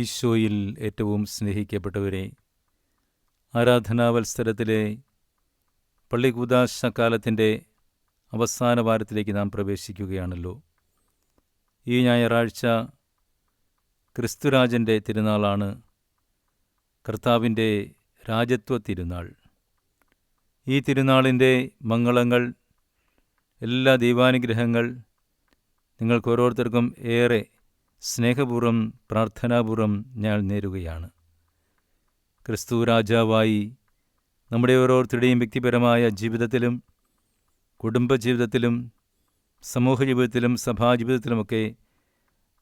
ഈശോയിൽ ഏറ്റവും സ്നേഹിക്കപ്പെട്ടവരെ, ആരാധനാവത്സരത്തിലെ പള്ളികൂദാശ കാലത്തിൻ്റെ അവസാന വാരത്തിലേക്ക് നാം പ്രവേശിക്കുകയാണല്ലോ. ഈ ഞായറാഴ്ച ക്രിസ്തുരാജൻ്റെ തിരുനാളാണ്, കർത്താവിൻ്റെ രാജത്വ തിരുനാൾ. ഈ തിരുനാളിൻ്റെ മംഗളങ്ങൾ, എല്ലാ ദൈവാനുഗ്രഹങ്ങൾ നിങ്ങൾക്ക് ഓരോരുത്തർക്കും ഏറെ സ്നേഹപൂർവ്വം പ്രാർത്ഥനാപൂർവ്വം ഞാൻ നേരുകയാണ്. ക്രിസ്തു രാജാവായി നമ്മുടെ ഓരോരുത്തരുടെയും വ്യക്തിപരമായ ജീവിതത്തിലും കുടുംബജീവിതത്തിലും സമൂഹജീവിതത്തിലും സഭാജീവിതത്തിലുമൊക്കെ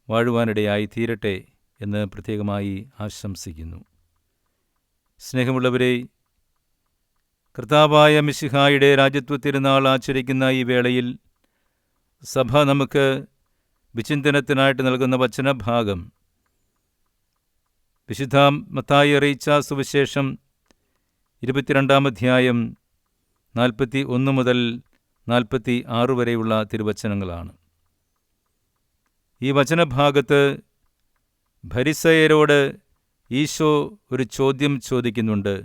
വാഴുവാനിടയായി തീരട്ടെ എന്ന് പ്രത്യേകമായി ആശംസിക്കുന്നു. സ്നേഹമുള്ളവരെ, കർത്താവായ മിശിഹായുടെ രാജത്വ തിരുനാൾ ആചരിക്കുന്ന ഈ വേളയിൽ സഭ നമുക്ക് വിചിന്തനത്തിനായിട്ട് നൽകുന്ന വചനഭാഗം വിശുദ്ധ മത്തായി അറിയിച്ച സുവിശേഷം 22-ാം അധ്യായം 41 മുതൽ 46 വരെയുള്ള തിരുവചനങ്ങളാണ്. ഈ വചനഭാഗത്ത് ഫരിസയരോട് ഈശോ ഒരു ചോദ്യം ചോദിക്കുന്നുണ്ട്.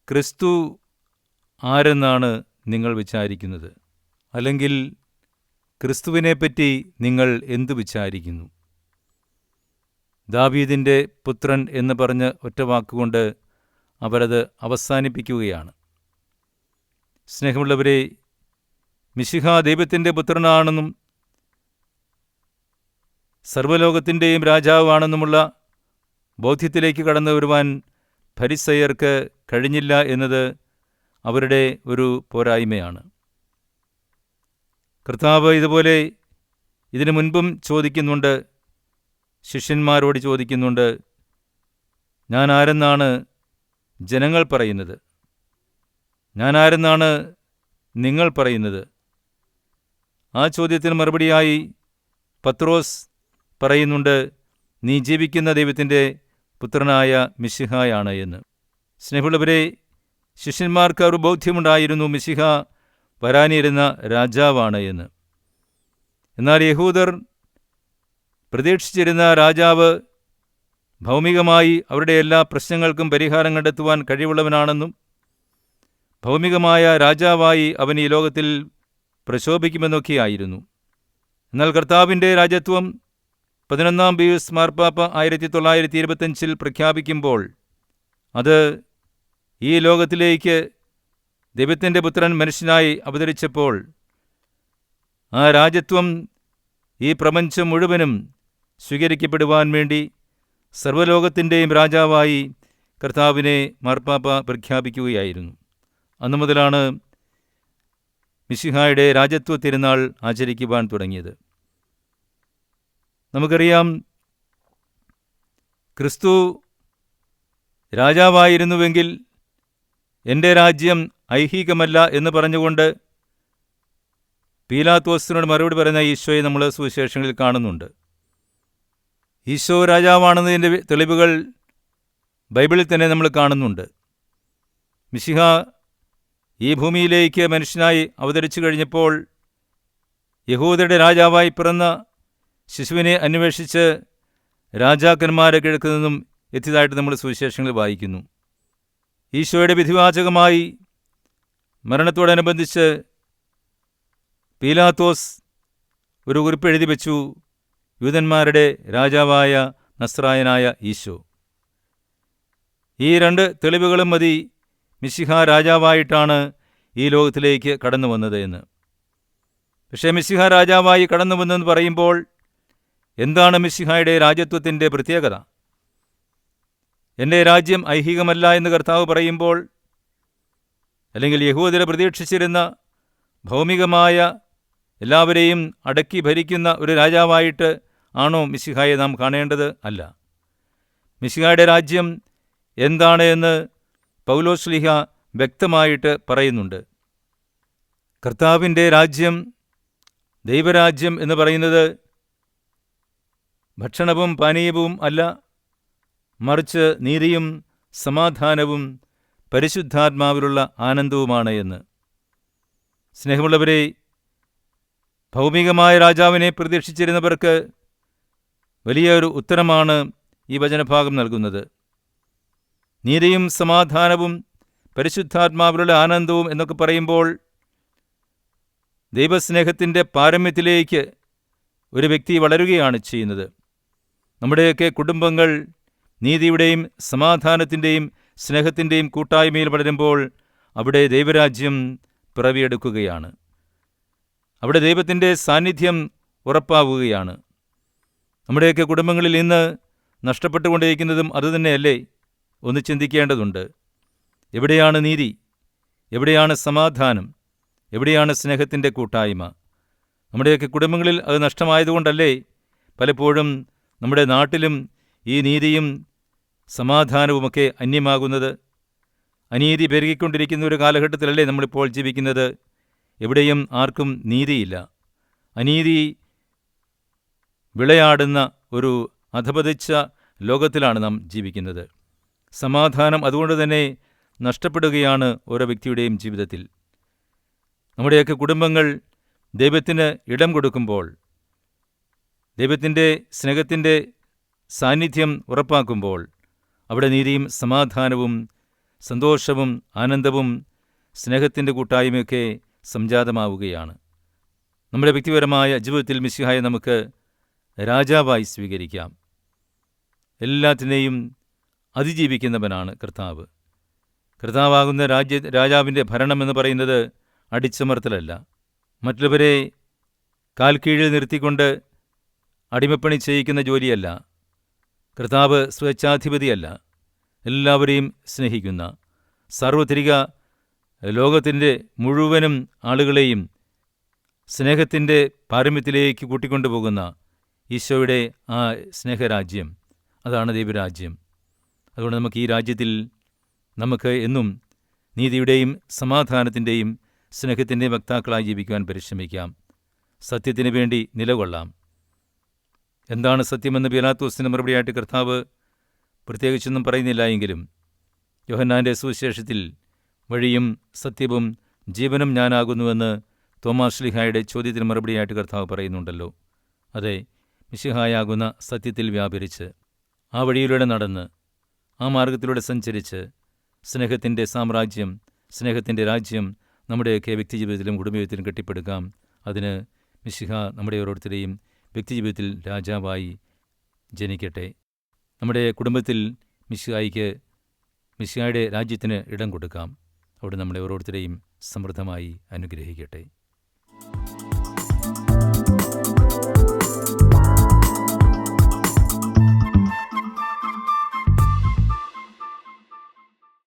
ക്രിസ്തു ആരെന്നാണ് നിങ്ങൾ വിചാരിക്കുന്നത്? അല്ലെങ്കിൽ ക്രിസ്തുവിനെപ്പറ്റി നിങ്ങൾ എന്തു വിചാരിക്കുന്നു? ദാവീദിൻ്റെ പുത്രൻ എന്ന് പറഞ്ഞ് ഒറ്റ വാക്കുകൊണ്ട് അവരത് അവസാനിപ്പിക്കുകയാണ്. സ്നേഹമുള്ളവരെ, മിശിഹാ ദൈവത്തിൻ്റെ പുത്രനാണെന്നും സർവ്വലോകത്തിൻ്റെയും രാജാവാണെന്നുമുള്ള ബോധ്യത്തിലേക്ക് കടന്നു വരുവാൻ ഫരിസയർക്ക് കഴിഞ്ഞില്ല എന്നത് അവരുടെ ഒരു പോരായ്മയാണ്. കർത്താവ് ഇതുപോലെ ഇതിനു മുൻപും ചോദിക്കുന്നുണ്ട്, ശിഷ്യന്മാരോട് ചോദിക്കുന്നുണ്ട്, ഞാൻ ആരെന്നാണ് ജനങ്ങൾ പറയുന്നത്? ഞാൻ ആരെന്നാണ് നിങ്ങൾ പറയുന്നത്? ആ ചോദ്യത്തിന് മറുപടിയായി പത്രോസ് പറയുന്നുണ്ട്, നീ ജീവിക്കുന്ന ദൈവത്തിൻ്റെ പുത്രനായ മിശിഹായാണ് എന്ന്. സ്നേഹമുള്ളവരെ, ശിഷ്യന്മാർക്ക് ഒരു ബോധ്യമുണ്ടായിരുന്നു മിശിഹ വരാനിരുന്ന രാജാവാണ് എന്ന്. എന്നാൽ യഹൂദർ പ്രതീക്ഷിച്ചിരുന്ന രാജാവ് ഭൗമികമായി അവരുടെ എല്ലാ പ്രശ്നങ്ങൾക്കും പരിഹാരം കണ്ടെത്തുവാൻ കഴിവുള്ളവനാണെന്നും ഭൗമികമായ രാജാവായി അവൻ ഈ ലോകത്തിൽ പ്രശോഭിക്കുമെന്നൊക്കെയായിരുന്നു. എന്നാൽ കർത്താവിൻ്റെ രാജത്വം 11-ാം പീയൂസ് മാർപ്പാപ്പ 1925 പ്രഖ്യാപിക്കുമ്പോൾ അത് ഈ ലോകത്തിലേക്ക് ദൈവത്തിൻ്റെ പുത്രൻ മനുഷ്യനായി അവതരിച്ചപ്പോൾ ആ രാജത്വം ഈ പ്രപഞ്ചം മുഴുവനും സ്വീകരിക്കപ്പെടുവാൻ വേണ്ടി സർവ്വലോകത്തിൻ്റെയും രാജാവായി കർത്താവിനെ മാർപ്പാപ്പ പ്രഖ്യാപിക്കുകയായിരുന്നു. അന്നു മുതലാണ് മിശിഹായുടെ രാജത്വ തിരുനാൾ ആചരിക്കുവാൻ തുടങ്ങിയത്. നമുക്കറിയാം, ക്രിസ്തു രാജാവായിരുന്നുവെങ്കിൽ എൻ്റെ രാജ്യം ഐഹികമല്ല എന്ന് പറഞ്ഞുകൊണ്ട് പീലാത്തോസിനോട് മറുപടി പറയുന്ന ഈശോയെ നമ്മൾ സുവിശേഷങ്ങളിൽ കാണുന്നുണ്ട്. ഈശോ രാജാവാണെന്നതിൻ്റെ തെളിവുകൾ ബൈബിളിൽ തന്നെ നമ്മൾ കാണുന്നുണ്ട്. മിശിഹ ഈ ഭൂമിയിലേക്ക് മനുഷ്യനായി അവതരിച്ചു കഴിഞ്ഞപ്പോൾ യഹൂദരുടെ രാജാവായി പിറന്ന ശിശുവിനെ അന്വേഷിച്ച് രാജാക്കന്മാരെ കിഴക്ക് നിന്നും എത്തിയതായിട്ട് നമ്മൾ സുവിശേഷങ്ങളിൽ വായിക്കുന്നു. ഈശോയുടെ വിധിവാചകമായി മരണത്തോടനുബന്ധിച്ച് പീലാത്തോസ് ഒരു കുറിപ്പ് എഴുതി വെച്ചു, യൂദന്മാരുടെ രാജാവായ നസ്രായനായ ഈശോ. ഈ 2 തെളിവുകളും മതി മിശിഹ രാജാവായിട്ടാണ് ഈ ലോകത്തിലേക്ക് കടന്നു വന്നത് എന്ന്. പക്ഷേ മിശിഹ രാജാവായി കടന്നു വന്നെന്ന് പറയുമ്പോൾ എന്താണ് മിശിഹായുടെ രാജത്വത്തിൻ്റെ പ്രത്യേകത? എൻ്റെ രാജ്യം ഐഹികമല്ല എന്ന് കർത്താവ് പറയുമ്പോൾ, അല്ലെങ്കിൽ യഹൂദർ പ്രതീക്ഷിച്ചിരുന്ന ഭൗമികമായ എല്ലാവരെയും അടക്കി ഭരിക്കുന്ന ഒരു രാജാവായിട്ട് ആണോ മിശിഹായെ നാം കാണേണ്ടത്? അല്ല. മിശിഹായുടെ രാജ്യം എന്താണ് എന്ന് പൗലോസ് ശ്ലീഹ വ്യക്തമായിട്ട് പറയുന്നുണ്ട്. കർത്താവിൻ്റെ രാജ്യം, ദൈവരാജ്യം എന്ന് പറയുന്നത് ഭക്ഷണവും പാനീയവും അല്ല, മറിച്ച് നീതിയും സമാധാനവും പരിശുദ്ധാത്മാവിലുള്ള ആനന്ദവുമാണ് എന്ന്. സ്നേഹമുള്ളവരെ, ഭൗമികമായ രാജാവിനെ പ്രതീക്ഷിച്ചിരുന്നവർക്ക് വലിയൊരു ഉത്തരമാണ് ഈ വചനഭാഗം നൽകുന്നത്. നീതിയും സമാധാനവും പരിശുദ്ധാത്മാവിലുള്ള ആനന്ദവും എന്നൊക്കെ പറയുമ്പോൾ ദൈവസ്നേഹത്തിൻ്റെ പാരമ്യത്തിലേക്ക് ഒരു വ്യക്തി വളരുകയാണ് ചെയ്യുന്നത്. നമ്മുടെയൊക്കെ കുടുംബങ്ങൾ നീതിയുടെയും സമാധാനത്തിൻ്റെയും സ്നേഹത്തിൻ്റെയും കൂട്ടായ്മയിൽ വളരുമ്പോൾ അവിടെ ദൈവരാജ്യം പിറവിയെടുക്കുകയാണ്. അവിടെ ദൈവത്തിൻ്റെ സാന്നിധ്യം ഉറപ്പാവുകയാണ്. നമ്മുടെയൊക്കെ കുടുംബങ്ങളിൽ ഇന്ന് നഷ്ടപ്പെട്ടുകൊണ്ടിരിക്കുന്നതും അതുതന്നെയല്ലേ? ഒന്ന് ചിന്തിക്കേണ്ടതുണ്ട്. എവിടെയാണ് നീതി? എവിടെയാണ് സമാധാനം? എവിടെയാണ് സ്നേഹത്തിൻ്റെ കൂട്ടായ്മ? നമ്മുടെയൊക്കെ കുടുംബങ്ങളിൽ അത് നഷ്ടമായതുകൊണ്ടല്ലേ പലപ്പോഴും നമ്മുടെ നാട്ടിലും ഈ നീതിയും സമാധാനവുമൊക്കെ അന്യമാകുന്നത്? അനീതി പെരുകിക്കൊണ്ടിരിക്കുന്ന ഒരു കാലഘട്ടത്തിലല്ലേ നമ്മളിപ്പോൾ ജീവിക്കുന്നത്? എവിടെയും ആർക്കും നീതിയില്ല. അനീതി വിളയാടുന്ന ഒരു അധപതിച്ച ലോകത്തിലാണ് നാം ജീവിക്കുന്നത്. സമാധാനം അതുകൊണ്ട് തന്നെ നഷ്ടപ്പെടുകയാണ് ഓരോ വ്യക്തിയുടെയും ജീവിതത്തിൽ. നമ്മുടെയൊക്കെ കുടുംബങ്ങൾ ദൈവത്തിന് ഇടം കൊടുക്കുമ്പോൾ, ദൈവത്തിൻ്റെ സ്നേഹത്തിൻ്റെ സാന്നിധ്യം ഉറപ്പാക്കുമ്പോൾ അവിടെ നീതിയും സമാധാനവും സന്തോഷവും ആനന്ദവും സ്നേഹത്തിൻ്റെ കൂട്ടായ്മയൊക്കെ സംജാതമാവുകയാണ്. നമ്മുടെ വ്യക്തിപരമായ ജീവിതത്തിൽ മിശിഹായെ നമുക്ക് രാജാവായി സ്വീകരിക്കാം. എല്ലാത്തിനെയും അതിജീവിക്കുന്നവനാണ് കർത്താവ്. കർത്താവാകുന്ന രാജാവിൻ്റെ ഭരണം എന്ന് പറയുന്നത് അടിച്ചമർത്തലല്ല, മറ്റുള്ളവരെ കാൽ കീഴിൽ നിർത്തിക്കൊണ്ട് അടിമപ്പണി ചെയ്യിക്കുന്ന ജോലിയല്ല. കർത്താവ് സ്വേച്ഛാധിപതിയല്ല, എല്ലാവരെയും സ്നേഹിക്കുന്ന, സാർവത്രിക ലോകത്തിൻ്റെ മുഴുവനും ആളുകളെയും സ്നേഹത്തിൻ്റെ പാരമ്യത്തിലേക്ക് കൂട്ടിക്കൊണ്ടുപോകുന്ന ഈശോയുടെ ആ സ്നേഹരാജ്യം, അതാണ് ദൈവരാജ്യം. അതുകൊണ്ട് നമുക്ക് ഈ രാജ്യത്തിൽ നമുക്ക് എന്നും നീതിയുടെയും സമാധാനത്തിൻ്റെയും സ്നേഹത്തിൻ്റെയും വക്താക്കളായി ജീവിക്കുവാൻ പരിശ്രമിക്കാം. സത്യത്തിന് വേണ്ടി നിലകൊള്ളാം. എന്താണ് സത്യമെന്ന് പീലാത്തോസിന് മറുപടിയായിട്ട് കർത്താവ് പ്രത്യേകിച്ചൊന്നും പറയുന്നില്ല എങ്കിലും യോഹന്നാൻ്റെ സുവിശേഷത്തിൽ വഴിയും സത്യവും ജീവനും ഞാനാകുന്നുവെന്ന് തോമാസ് ശ്ലീഹായുടെ ചോദ്യത്തിന് മറുപടിയായിട്ട് കർത്താവ് പറയുന്നുണ്ടല്ലോ. അതെ, മിശിഹായാകുന്ന സത്യത്തിൽ വ്യാപരിച്ച് ആ വഴിയിലൂടെ നടന്ന് ആ മാർഗത്തിലൂടെ സഞ്ചരിച്ച് സ്നേഹത്തിൻ്റെ സാമ്രാജ്യം, സ്നേഹത്തിൻ്റെ രാജ്യം നമ്മുടെയൊക്കെ വ്യക്തിജീവിതത്തിലും കുടുംബജീവിതത്തിലും കെട്ടിപ്പടുക്കാം. അതിന് മിശിഹ നമ്മുടെ ഓരോരുത്തരെയും വ്യക്തിജീവിതത്തിൽ രാജാവായി ജനിക്കട്ടെ. നമ്മുടെ കുടുംബത്തിൽ മിശിഹായുടെ രാജ്യത്തിന് ഇടം കൊടുക്കാം. അവിടെ നമ്മളെ ഓരോരുത്തരെയും സമൃദ്ധമായി അനുഗ്രഹിക്കട്ടെ.